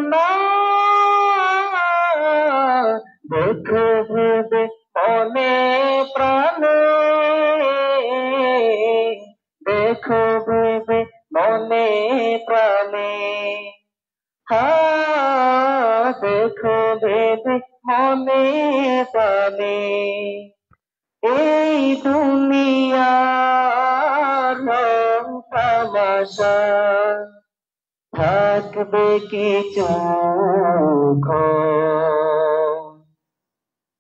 না দেখো ভেবে মনে প্রাণে দেখো ভেবে মনে প্রাণে দেখো ভেবে মনে প্রাণে এই দুনিয়ার রং তামাশা থাকবে কিছু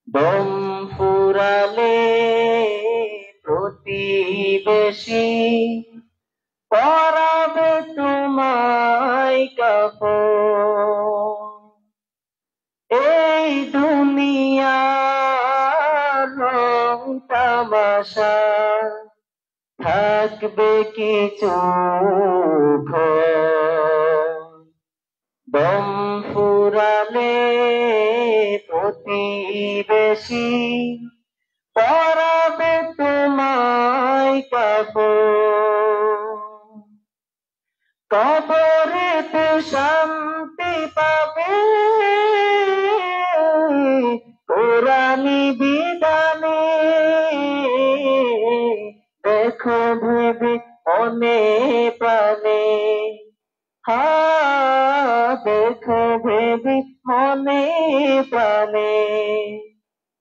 দম ফুরালে প্রতিবেশী পরাবে তোমায় কাপড় এই দুনিয়ার রং তামাশা থাকবে কিছু দম ফুরালে প্রতিবেশী পরাবে তোমায় কাপড় কবরেতে শান্তি পাবে কোরআনি বিধানে দেখো ভেবে মনে প্রাণে দেখো ভেবে মনে প্রাণে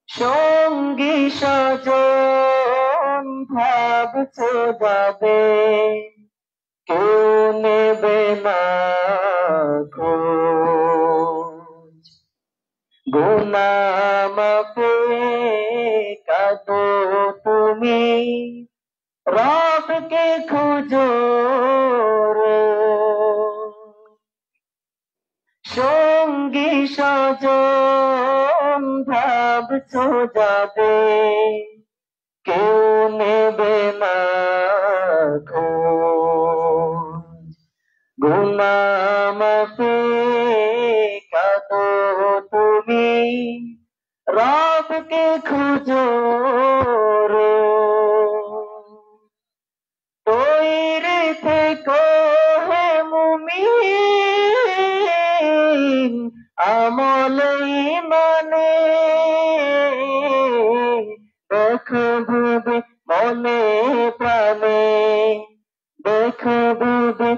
সঙ্গী স্বজন ভাবছো যাবে কেউ নেবে না খোঁজ গুনাহ মাফে কাঁদো তুমি রবকে খুঁজো সঙ্গী স্বজন ভাবছো যাবে কেউ নেবে না খোঁজ গুনাহ মাফে কাঁদো তুমি রবকে খুঁজো তৈরি থেকো হে মুমিন আমল ঈমানে দেখো ভেবে মনে প্রাণে দেখো ভেবে